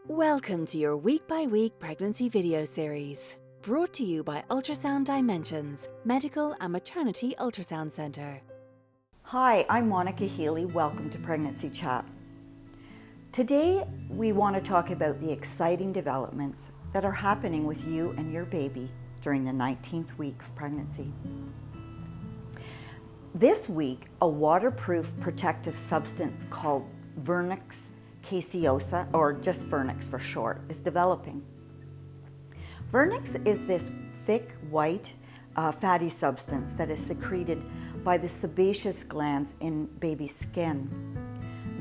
Welcome to your week-by-week pregnancy video series, brought to you by Ultrasound Dimensions, Medical and Maternity Ultrasound Centre. Hi, I'm Monica Healy. Welcome to Pregnancy Chat. Today, we want to talk about the exciting developments that are happening with you and your baby during the 19th week of pregnancy. This week, a waterproof protective substance called Vernix caseosa, or just Vernix for short, is developing. Vernix is this thick, white, fatty substance that is secreted by the sebaceous glands in baby's skin.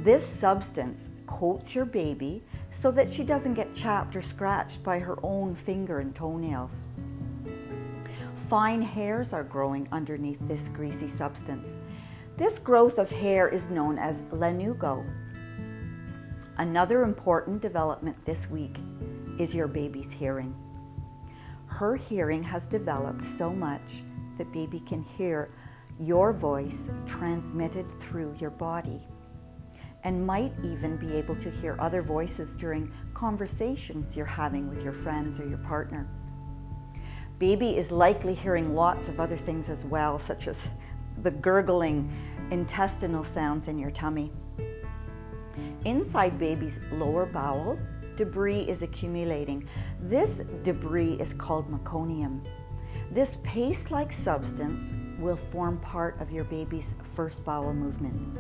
This substance coats your baby so that she doesn't get chapped or scratched by her own finger and toenails. Fine hairs are growing underneath this greasy substance. This growth of hair is known as lanugo. Another important development this week is your baby's hearing. Her hearing has developed so much that baby can hear your voice transmitted through your body and might even be able to hear other voices during conversations you're having with your friends or your partner. Baby is likely hearing lots of other things as well, such as the gurgling intestinal sounds in your tummy. Inside baby's lower bowel, debris is accumulating. This debris is called meconium. This paste-like substance will form part of your baby's first bowel movement.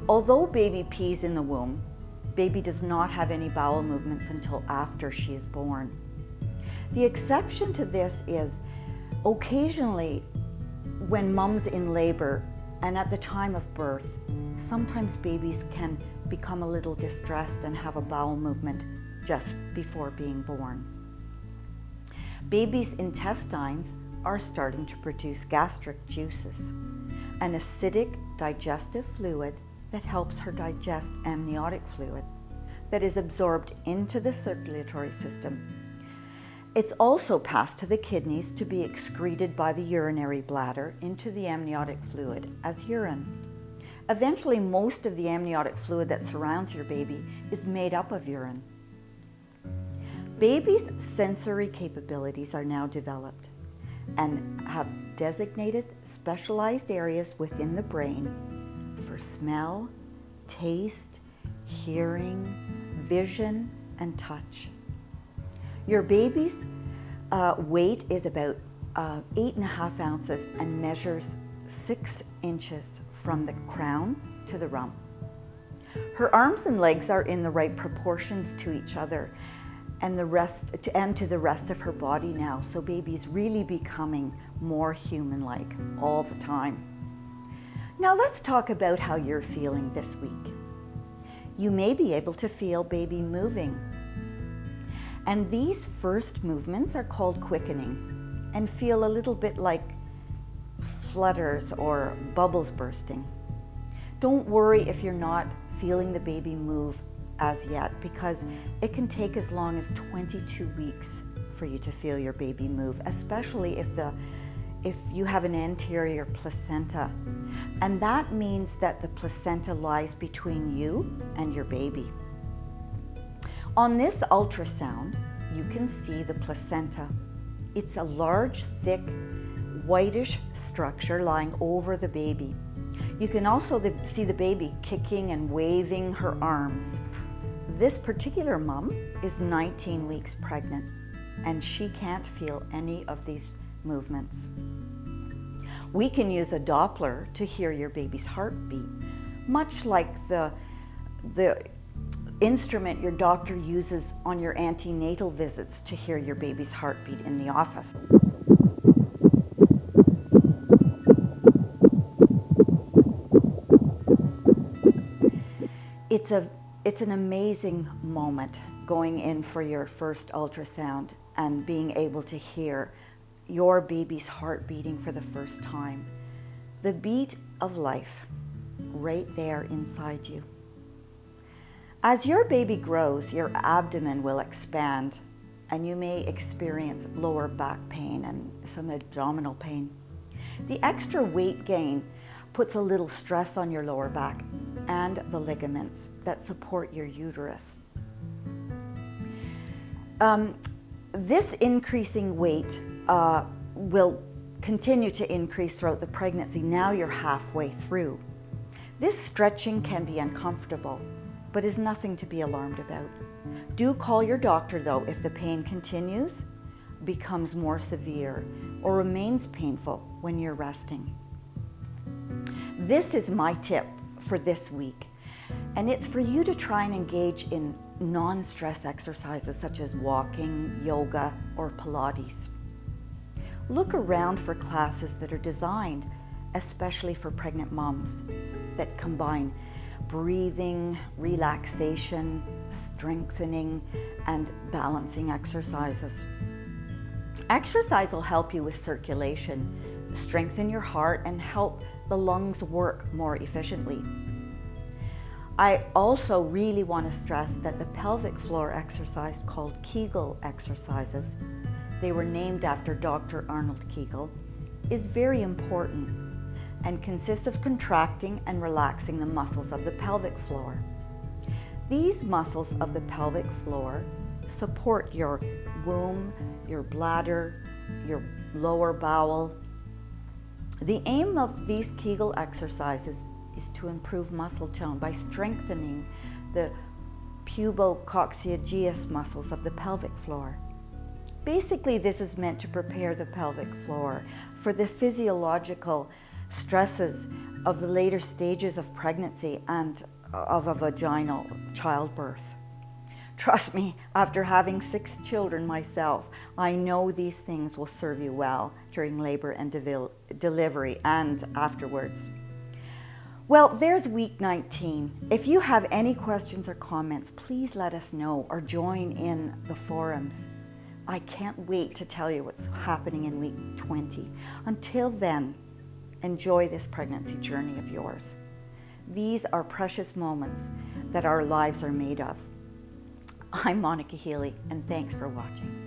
Although baby pees in the womb, baby does not have any bowel movements until after she is born. The exception to this is occasionally when mom's in labor and at the time of birth, sometimes babies can become a little distressed and have a bowel movement just before being born. Baby's intestines are starting to produce gastric juices, an acidic digestive fluid that helps her digest amniotic fluid that is absorbed into the circulatory system. It's also passed to the kidneys to be excreted by the urinary bladder into the amniotic fluid as urine. Eventually, most of the amniotic fluid that surrounds your baby is made up of urine. Baby's sensory capabilities are now developed and have designated specialized areas within the brain for smell, taste, hearing, vision, and touch. Your baby's weight is about 8.5 ounces and measures 6 inches from the crown to the rump. Her arms and legs are in the right proportions to each other and to the rest of her body now, so baby's really becoming more human-like all the time. Now let's talk about how you're feeling this week. You may be able to feel baby moving, and these first movements are called quickening and feel a little bit like flutters or bubbles bursting. Don't worry if you're not feeling the baby move as yet, because it can take as long as 22 weeks for you to feel your baby move, especially if you have an anterior placenta. And that means that the placenta lies between you and your baby. On this ultrasound, you can see the placenta. It's a large, thick, whitish structure lying over the baby. You can also see the baby kicking and waving her arms. This particular mom is 19 weeks pregnant and she can't feel any of these movements. We can use a Doppler to hear your baby's heartbeat, much like the instrument your doctor uses on your antenatal visits to hear your baby's heartbeat in the office. It's an amazing moment going in for your first ultrasound and being able to hear your baby's heart beating for the first time. The beat of life right there inside you. As your baby grows, your abdomen will expand and you may experience lower back pain and some abdominal pain. The extra weight gain puts a little stress on your lower back and the ligaments that support your uterus. This increasing weight will continue to increase throughout the pregnancy. Now you're halfway through. This stretching can be uncomfortable, but is nothing to be alarmed about. Do call your doctor though if the pain continues, becomes more severe, or remains painful when you're resting. This is my tip for this week, and it's for you to try and engage in non-stress exercises such as walking, yoga, or Pilates. Look around for classes that are designed especially for pregnant moms that combine breathing, relaxation, strengthening, and balancing exercises. Exercise will help you with circulation, strengthen your heart, and help the lungs work more efficiently. I also really want to stress that the pelvic floor exercise called Kegel exercises, they were named after Dr. Arnold Kegel, is very important and consists of contracting and relaxing the muscles of the pelvic floor. These muscles of the pelvic floor support your womb, your bladder, your lower bowel. The aim of these Kegel exercises is to improve muscle tone by strengthening the pubococcygeus muscles of the pelvic floor. Basically, this is meant to prepare the pelvic floor for the physiological stresses of the later stages of pregnancy and of a vaginal childbirth. Trust me, after having 6 children myself, I know these things will serve you well during labor and delivery and afterwards. Well, there's week 19. If you have any questions or comments, please let us know or join in the forums. I can't wait to tell you what's happening in week 20. Until then, enjoy this pregnancy journey of yours. These are precious moments that our lives are made of. I'm Monica Healy, and thanks for watching.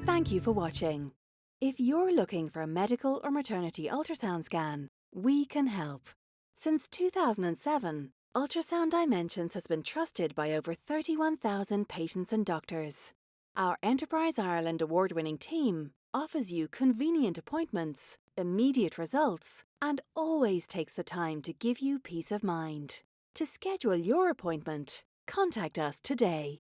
Thank you for watching. If you're looking for a medical or maternity ultrasound scan, we can help. Since 2007, Ultrasound Dimensions has been trusted by over 31,000 patients and doctors. Our Enterprise Ireland award-winning team offers you convenient appointments, immediate results, and always takes the time to give you peace of mind. To schedule your appointment, contact us today.